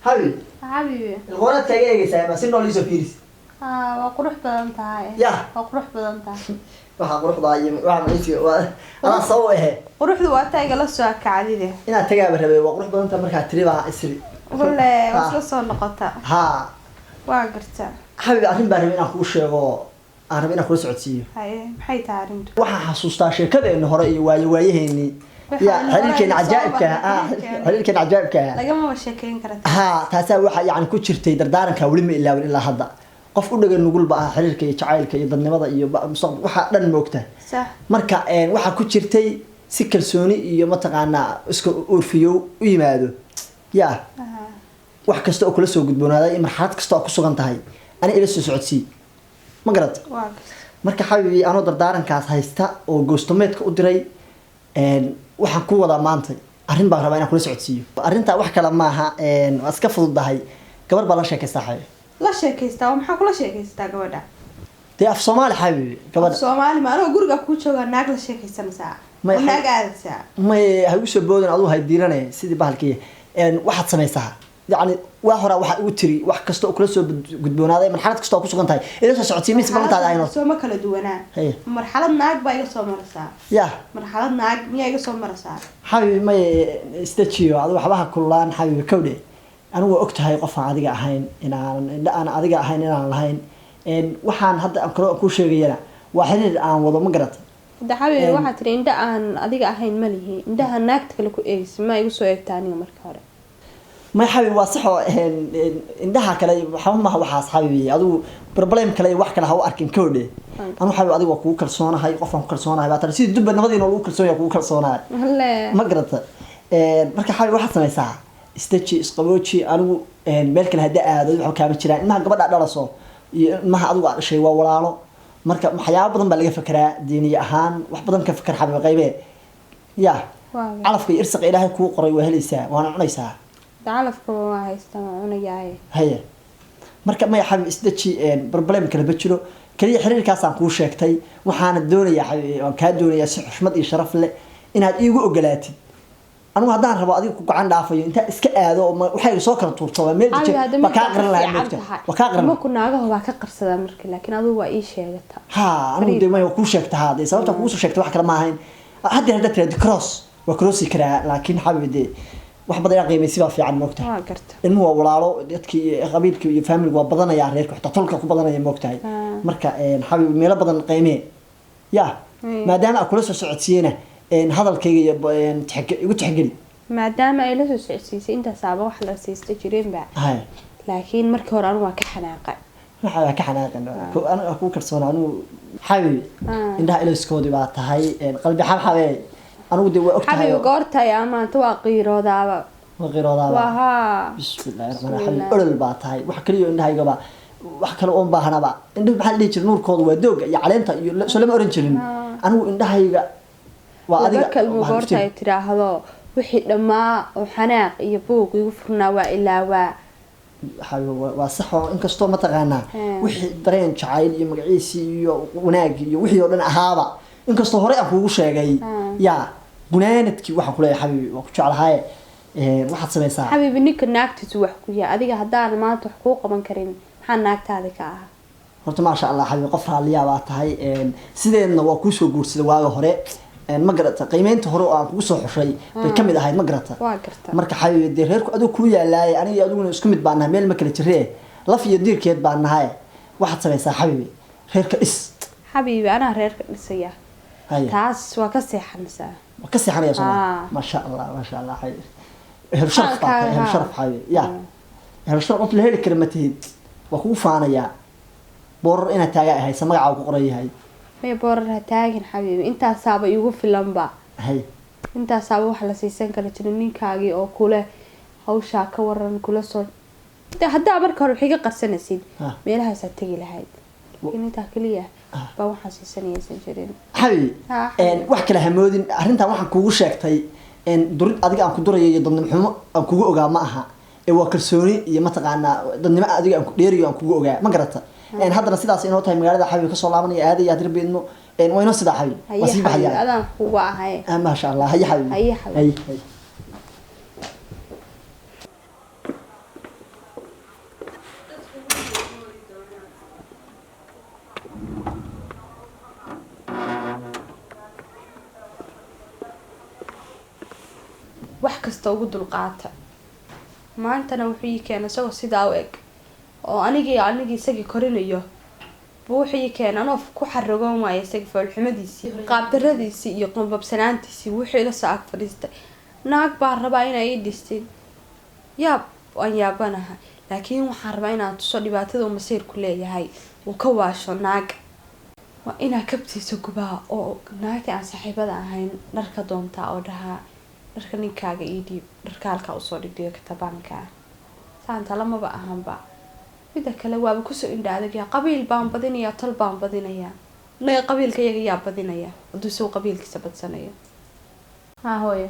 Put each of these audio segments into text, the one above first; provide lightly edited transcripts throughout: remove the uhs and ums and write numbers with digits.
حبيبي حبيبي الغورات كاجي سايبه سنو ليسو فيريس وقروح بدن tahay يا وقروح بدن tahay waxa quruxda iyo waxa meesha ana soo wahe quruxdu waa tayga la soo kacdide ina tagaaba rabay waa qurux badan ta marka tiriba isri wala wasla soo noqota ha waa garta حبيبي arrin baan rabay inaan kuu sheego aan rabay inaan kula socodsiiyo maxay tahay arrintu waxa xasuustaa sheekadeena hore iyo waayaheeni يا حليلكين عجائبك حليلكين عجائبك لقما sheekeyn kartaa ها taasa waxa yaani ku jirtay dardaaranka wali ma ilaa hadda qof u dhagan nugul baa xiriirka iyo jacaylka iyo dadnimada iyo waxa dhan moogta sax marka waxa ku jirtay si kalsooni iyo mataqaana isku urfiyo u yimaado ya wax kasta oo kula soo gudboonaaday marxalad kasta oo ku sugan tahay ani ila soo socodsii ma garad marka xabiibi anoo dardaarankaas haysta oo goostomeedka u diray waxaan ku wada maanta arrin baan rabaa inaan kula socodsiiyo arrinta wax kale ma aha waa iska fududahay gabar baa la sheekaystaa xabiibi la sheekaystaa maxaa kula sheekaystaa gabadha dee af Soomaali xabiibi gabadha Soomaali ma anoo guriga ku jooga naag la sheekaysanaysaa naag aadaysaa may ha u soo boodin aduu hay diiranay sidii bahalkii waxaad samaysaa يعني وهرا waxa uu tiri wax kasto oo kula soo gudboonaaday marxalad kasto oo ku sugan tahay ila soo socodsiin mis balantaada ayno soo ma kala duwanaa marxalad naag baa iga soo maraysaa ya marxalad naag miyaa iga soo maraysaa xabiibi may istajiyo adigu waxba kullaan xabiibi kowde anigu og tahay qof aan adiga ahayn inaan adiga ahayn inaan lahayn waxaan hadda aan kala ku sheegayna waa xiriir aan wado ma garata hada xabiibi waxa tiri inta aan adiga ahayn ma lihi indaha naagta kale ku eegsi ma igu soo eegtaaniga marka hore ما حبيبي واصحه عندها كلا حما وحاس حبيبي ادو بروبليم كلا wax kala haw arkin koode anu xabiib adigu ku kalsoonahay qofan ku kalsoonahay baa tan si dib nabadina uu kalsoonahay ku kalsoonahay ma garata marka xabiib waxa sameeysaa istaji isqabooji anigu meel kale hada aado waxa ka jiraan inaha gabadha dhalaso iyo inaha adigu aad shay waa walaalo marka waxyaabo badan baa laga fikiraa diini ahaan wax badan ka fikir xabiib qaybee ya calafka irsiq ilaahay ku qoray waa helaysaa waana cunaysaa تعالفكم ما هيستمعون جاي هيا marka ma yaxab isdaji problem kala bajiro kaliya xiriirkaas aan ku sheegtay waxaan doonayaa aan ka doonayaa si xushmad iyo sharaf leh inaad iigu ogolaatid anigu hadaan rabo adiga ku gacan dhaafayo inta iska aado waxay soo kala tuurto meel jid ma ka qaran lahayn moogta ma ka qaran ma ku naagaha waa ka qarsada markii laakiin adigu waa ii sheegata ha anigu deemay ku sheegtaa hadii sababta ku soo sheegtay wax kale ma ahayn hadda trade cross waa crossi kara laakiin xabide wax badan qiimaysi baa fiican moogta ilmuhu waa walaalo dadkii qabiilkii iyo family waa badanaya reerka xita tolka ku badanaya moogtahay marka xabiib meelo badan qiimee ya maadaama kula soo socodsiina hadalkayga iyo igu tixgeli maadaama ay la soo socodsiisay inta saaba wax la siistay jireen ba laakiin markii hore anigu waa ka xanaaqay waxa ka xanaaqan anigu ku kalsoonaa anigu xabiib indaha ilaaskoodi baa tahay qalbi xabxabee anigu de waa ogtahay xabiib goortay amaanta waa qiiroodaaba waha bismillaahir rahmaanir rahiim olol baa tahay wax kaliya indhahayga ba wax kale oo baahanaba indhaha maxaa la jir nuurkooda waa doog iyo caleenta iyo soo lama oran jirin anigu indhahayga waa adiga kalmo goortay tiraahdo wixii dhamaa oo xanaaq iyo buuq igu furnaa waa ilaawa xabiib waa sax oo inkastoo ma taqaanaa wixii dareen jacayl iyo magaciisi iyo wanaag iyo wixii oo dhan ahaaba inkastoo hore aan kugu sheegay ya gunaanadkii waxaan ku leeyahay xabiib waa ku jeclahay waxaad samaysaa xabiib ninka naagtiisu wax ku yahay adiga hadaan maanta wax ku qaban karin maxaa naagtaada ka ah horta ma sha Allah xabiib qof raaliya baa tahay sideedna waa ku soo guursaday waaga hore ma garata qiimeynta hore oo aan kugu soo xushay bay kamid ahayd ma garata marka xabiib de reerku adigu ku yaalaay aniga adiguna isku mid baan nahay meel ma kala jiree laf iyo diirkeed baan nahay waxaad samaysaa xabiib reerka is xabiib ana reerka dhisaya taas waa ka seexanaysaa وكسي ما شاء الله حي هرشرف هرشرف حي يا هرشرف قلت له هيك كلمته وكو فانيا بور انا تاغا هي سمغا ku qoray yahay may boorra taagin xabiibi inta saaba igu filanba hay inta saaba wax la siisan kara jirin ninkaagi oo kule hawsha ka waran kula soo hadda marka hore wixii ka qarsanaysid meelahaas aad tagi lahayd inta kaliya ba waxa siisanaysan jireen xabiibi wax kala hamoodin arrinta waxaan kugu sheegtay durid adiga aan ku durayo iyo dadnimo xumo aan kugu ogaa ma aha waa kalsooni iyo ma taqaana dadnimo adiga aan ku dheeriyo aan kugu ogaa ma garata haddana sidaas inoo tahay magaalada xabiib ka soo laabanaya aad iyo aad rabbiidno wayno sida xabiib wasi baxaya adaan kugu ahay ma sha Allah hay xabiib hay wax kasta ugu dulqaata maantana wuxuu ii keenay isagoo sidaa u eg oo anigii isagii korinayo wuxuu ii keenay anoo ku xaragoon waayo isagii foolxumadiisii qaabdaradiisii iyo qunbabsanaantiisii wuxuu ila soo ag fadhiistay naag baan rabaa inay ii dhistid yaab waan yaabanaha laakiin waxaan rabaa inaan tuso dhibaatada uu masiirku leeyahay uu ka waasho naag waa inaa kabtiisa gubaa oo naagtii aan saaxiibada ahayn dharka doontaa oo dhahaa dharka ninkaaga ii dhiib dharka halkaa usoo dhigdhiyo katabaankaa saanta lamaba ahanba mida kale waaba kusoo indha adagyaa qabiil baan badinayaa tol baan badinayaa naga qabiilka iyaga yaa badinaya hadduu isagu qabiilkiisa badsanayo haa hooyo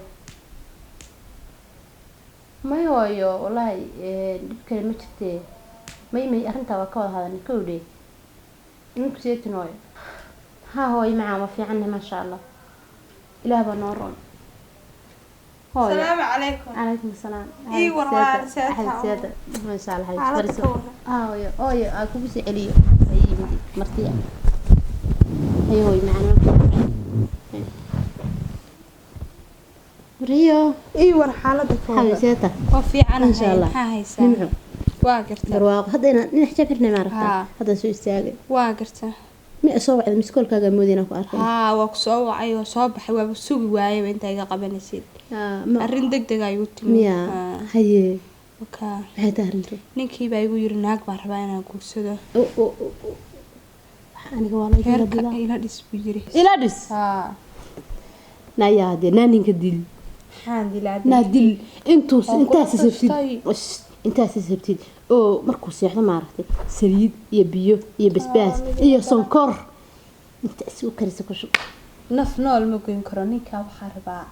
may hooyo wallaahi dhib kale ma jirtee may arrintaa waa ka wada hadalnay ka odhe ninku seetin hooyo haa hooyo macaan waa fiicannahay maasha allah ilaah baa noo roon السلام عليكم عليكم السلام اي والله سيادة ما شاء الله حبيبتي هاي هاي اكو بس عليو اي مرتي اي هوي معنا ريو اي ور حالتك حبيبتي وفي عنا ان شاء الله ها هيسا واقرت برواق هدينا نحكي فرنا ما عرفت هذا سو استاغ واقرت ما soo wacday miskoolkaaga moodina ku arkay waa ku soo wacay oo soo baxay waa sugi waayay inta iga qabanaysid arrin degdeg ay u timi haye waka maxay taharinto ninkii baa igu yiri naag baan rabaa inaan guursado aniga waa la dilaa ila dhis buu yiri ila dhis nayaade naaninka dil dil intaas sabtid oo markuu seexdo maaragtay saliid iyo biyo iyo basbaas iyo sonkor intaas u karisa ku shub naf nool ma goyn karo ninka waxa rabaa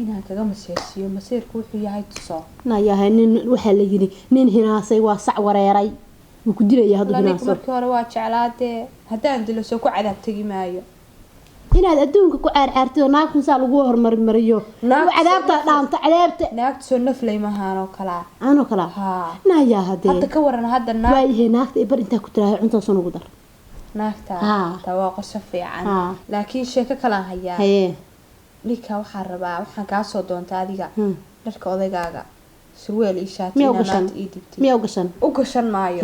inaan kaga maseersiyo maseerku wuxuu yahay tuso nayahay nin waxa la yiri nin hinaasay waa sac wareeray wuu ku dilayaa haduu hinaaso markii hore waa jeclaatee haddaan dilo soo ku cadaab tagi maayo inaad adduunka ku caarcaartay oo naag kunsaa lagu hormariyo naag cadaabta dhaanta cadaabta naagta soo naflay mahaan oo kala ha naaya hadda ka waran hadda naag way naagta ibar inta ku tiraahay cunto soo ugu dar naagta waa qoso fiican laakiin sheeko kala hayaa ninka waxa rabaa waxaan ka soo doontaa adiga dharka odaygaaga surweel iyo shaati inaad ii dibtid miyaa u gashan maayo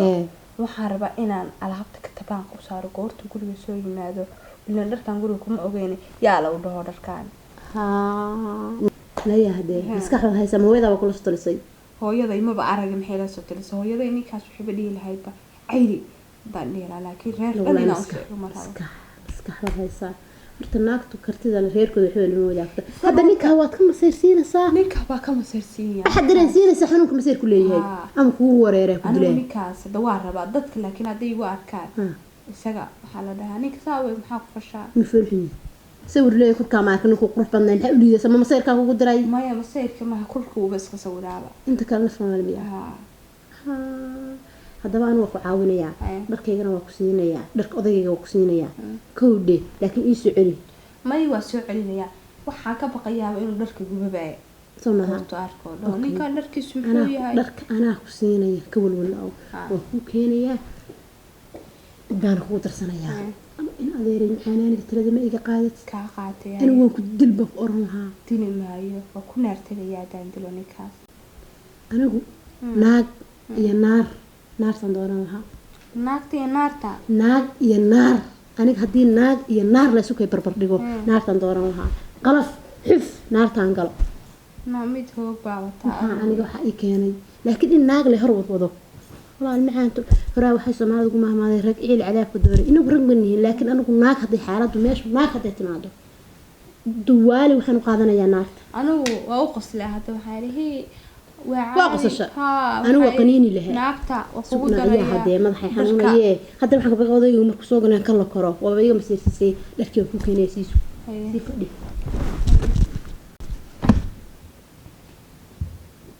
waxaan rabaa inaan alaabta ka tabaan u saaro goorta guriga soo yimaado ilan dharkan guriga kuma ogeyn yaa la u dhaho dharkan laya hadee maskaxda haysa hooyada waa kula soo talisay hooyada imaba araga maxay la soo talisay hooyada ninkaas wuxuu badhiyi lahaydba cayri baan dheelaa laakiin reer dhalina u maraba maskaxda haysa horta naagtu kartida reerkooda wuxuu la wadaagta hadda ninka waad ka maseersiinaysaa ninka baa ka maseersiinaya waxa dareensiinaysaa xanuunka maseer ku leeyahay ama kugu wareeray ku dilay ninkaas dawaa rabaa dadka laakiin haday igu arkaan isaga waxa la dhahaa ninka saawe maxaa ku fashaa mifulxin sawir leeyahay ku kaamaa ninku qurux badnaan waxa u liidaysa ma maseerka kugu diray maya maseerka ma kulku bas ka sawiraaba inta kale Soomaaliya hadaba aan ku caawinaya dharkaygana waa ku siinaya dharka odayga waa ku siinaya koodhe laakiin ii soo celi may waa soo celinaya waxa ka baqayaa inuu dharka gubabay soomaha to arko ninka dharkiisu wuxuu yahay dharka anaa ku siinaya ka walwala oo ku keenaya baan ku darsanayaa in adeerin anaaniga tirada ma iga qaadad ka qaatay inuu ku dilba oran lahaa dili maayo waa ku naartagayaa daandilo ninkaas anigu naag iyo naartan dooran lahaa naagta iyo naarta naag iyo naar aniga haddii naag iyo naar la isku kay barbar dhigo naartan dooran lahaa qalaf xif naartan galo mid hoog baa wataa aniga waxa ii keenay laakiin in naag la hor wado والله المعانتو هراء وحي سمعنا لكم مهما رك إيه العذاب الدوري إنه برق منه لكن أنا قلنا ناك هذه حالات وماش ناك هذه تنادو دوالي وحنو قادنا يا ناك أنا وأوقص لها توحالي هي واقص الشيء أنا وقنيني لها ناكتا وقود يا هدي ما ضحي حنونا إيه هذا محق بقضي يوم كسوقنا كله كرا وبيجي مسير سي لكن يكون كيني سيسو سيفدي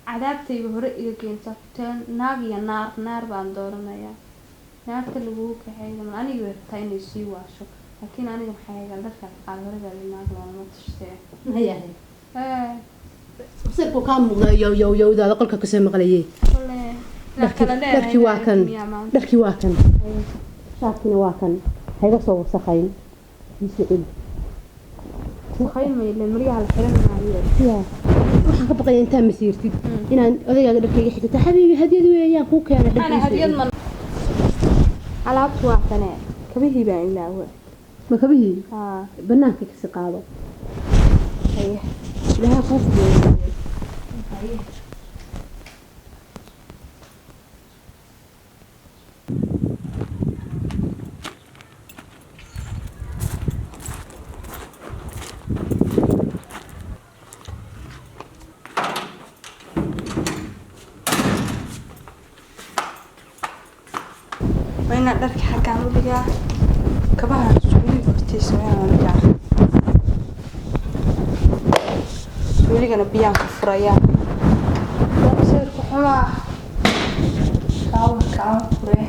cadaabtayga hore iga keensafteen naag iyo naar baan dooranaya naagta lagu kaxeeyo ma aniga weertaa inay sii waasho laakiin aniga maxay iga dharka qaal hore baa naag loona tashteen hayahay sirku ka muuqda yow daada qolka ka soo maqlayay dharkii waa kan shaarkina waa kan hayga soo wasakhayn isicil خير ما يلين مريها الحلم معايا يا waxaan ka baqayaa intaan masiirtid inaan odagaaga dharkayga xigta xabiibi hadiyad weeyaan ku keenay أنا هدية من alaabtu waa tanee kabihii baan ilaawa ma kabihii banaanka ka sii qaado haye ilaha qof haye وين درك حكام بيا كبار سوري برتيس وين بيا سوري كنا بيا كفريا بصير كحما كاو فري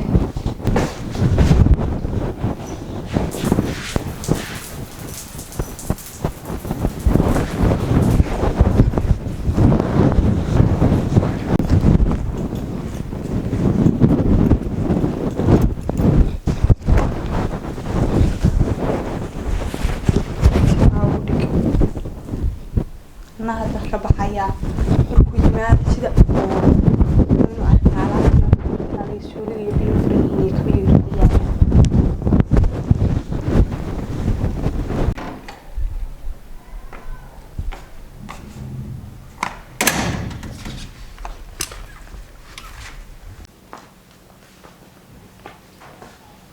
هذا كبحيا كل ما سيدا إنه على هذا يسولي بيفرني كبير يا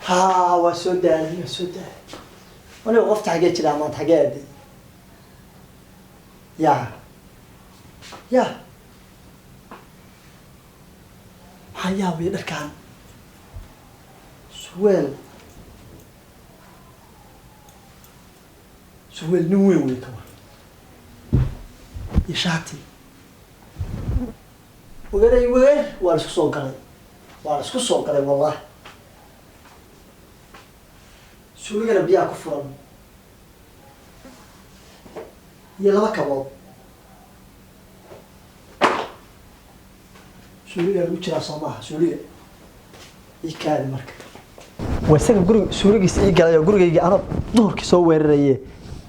ها وسودان وانا وقفت حاجات كده ما حاجات دي يا حياوي دركان سويل نوين ويتوا يشاتي وغير ولا سكسو قلي والله سوي غير بيا كفرن يلا كباب سوريا وجرا صباح سوريا يكاد marka wasaga guriga suurigiisa ii galay gurigayga ana duhurkii soo weerarayay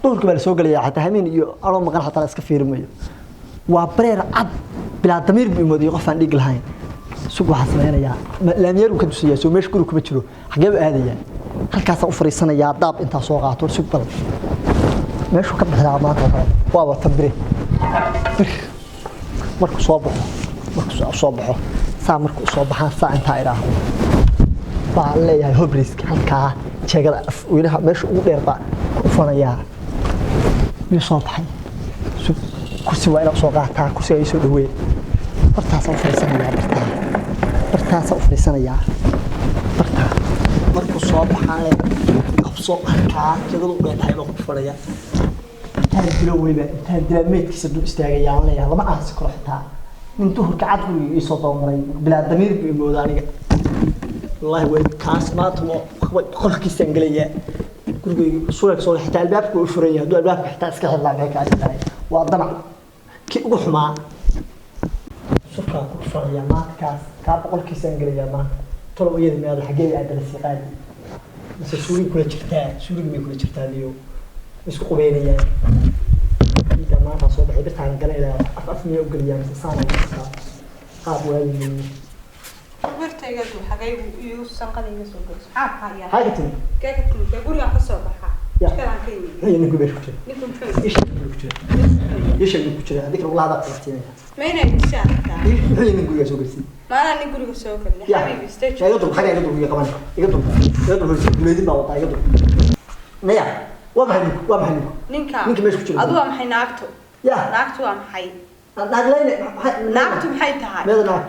duhurkii baa soo galay xataa hameen iyo ano maqan xataa iska fiirmayo waa bareer cad bilaa damiir buu moodiyo qof aan dhig lahayn suuq waxa sameeynaya laamiyar uu ka dusiyaa soo meesh guriga kuma jiro xagee u aadaya halkaas u fariisanaya daab inta soo qaato suuq bal meeshu ka baxdaa maanta waa wata bire markuu soo baxo saa markuu soo baxaan saa inta iraahdo baa leeyahay hobrisk halkaa jeegada weynaha meesha ugu dheer baa ku fanaya mid soo baxay kursi waa inaa soo qaataa kursiga ay soo dhaweey bartaas u fariisanaya bartaa markuu soo baxaan qabso halkaa jeegada ugu dheer baa ku fanaya intaan dilo weyba intaan dilaameedkiisa dul istaagayaan leeyahay lama aasi karo xitaa من دهور كعاد قولي يسوط عمري بلا ضمير بموداني والله وين كاس ما تمو خلق كيسنجلية قولي صورك صور حتى الباب كل فرية دو الباب حتى اسكت الله بهك عادي وضمع كي روح مع شكرا كل فرية ما كاس بقول كيسنجلية ما طلعوا يد من هذا الحقيقة عند الاستقال بس سوري كل شرطان اليوم بس قبيلية إذا ما تصوب حبست عن قلة إلى أفني وقليا مسانة قاب وهذه برتي قدو حقايب يوسن قد يسوق صحاب هيا هاي تني كيف تقول يا قصة بحا كلام كيني هي نقول بيش كتير نكون إيش نقول كتير هذيك والله هذا قصتين ما هنا يسان هي نقول يا سوقي ما أنا نقول يسوق اللي حبيبي استيج يقدر حاجة يقدر يا كمان يقدر بلادي باوطا يقدر نيا وابحني نينكا ماشي كتير أدوها محي ناكتو يا ناكتو محي ناقلين ناكتو محي تهاي ماذا ناقت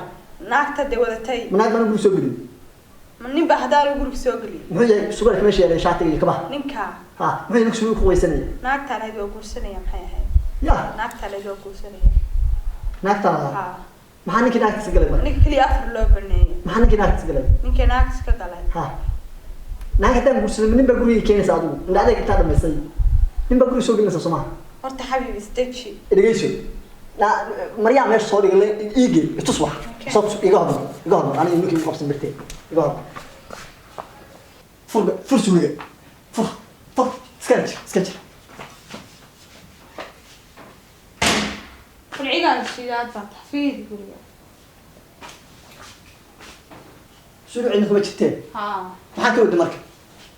ناكتا دي ودتي مناق ما نقول سوقي من نبا هدار يقول يسوق لي محي سوقك ماشي على شاطئ كبا نينكا ها محي نكسو كويس سنة ناكتا لا يقول سنة يا محي هاي يا ناكتا لا يقول سنة ناقتا ها محاني كي ناقت سقلب نيك كلي أفر لو برني محاني كي ناقت سقلب نيك ناقت سقلب ها ناقتا نقول سنة من بقولي كين سادو لا هذا كتاب مسي من بقولي سوقي نسا سما horta xabiib istaji dhageyso la Maryam meesha soo dhigay iigi tuswax soo iga hadlo ani inuu qabsan birtay iga hadlo fur suuga fur sketch والعيال الشيلات تحفيظ يقول شنو عندك ما جبتين ها maxaa ka wada marka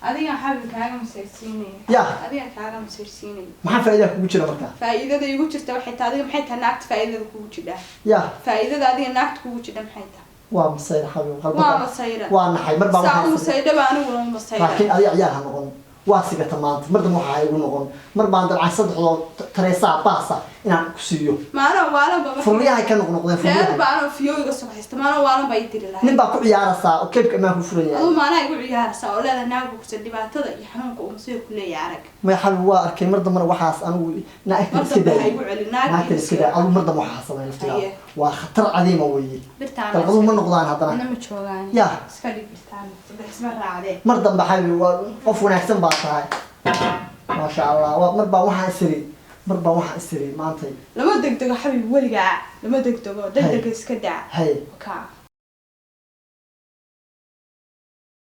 adiga xabin kaaga masirsiinay yaa adiga kaaga masirsiinay maxaa faa'iido kugu jira marka faa'iidada igu jirta waxay tahay adiga maxay tahay naagta faa'iidada kugu jira yaa faa'iidada adiga naagta kugu jira maxay tahay waa masayr xabiib qalbi waa masayra waa naxay mar baa saa masayda baa anigu loo masayra laakiin adiga ciyaar ha noqon waa sigata maanta mar dambe waxa igu noqon mar baan dabcan saddexdood tareesaa baasa inaan ku siiyo maana waalan baba furliyaha ka noqnoqdeen reer furliyaha baana fiyoga soo haysta maana waalan bay tiri lahayd nin baa ku ciyaaraysaa oo keebka imaan ku furan yahay aduu maana igu ciyaaraysaa oo leedahay naagu ku dhibaatada iyo xanuunka uu masayr ku leeyahay arag ma xabiib waa arkay mar dambe waxaas anigu naagta iska marka daa igu celin naag naagta iska daa adigu mar dambe waxaa sameeyay laftigaa waa khatar cadiima weeye birtaan dalqadu ma noqdaan haddana ana ma joogaan yaa iska dhig birtaan isma raacdee mar dambe xabiib waa qof wanaagsan baa tahay ما شاء الله مربى وحنا سري مربى وحنا سري ما أنتي لما دقدقة حبيبي ولقى لما دقدقة دقدقة اسكدع هاي وكا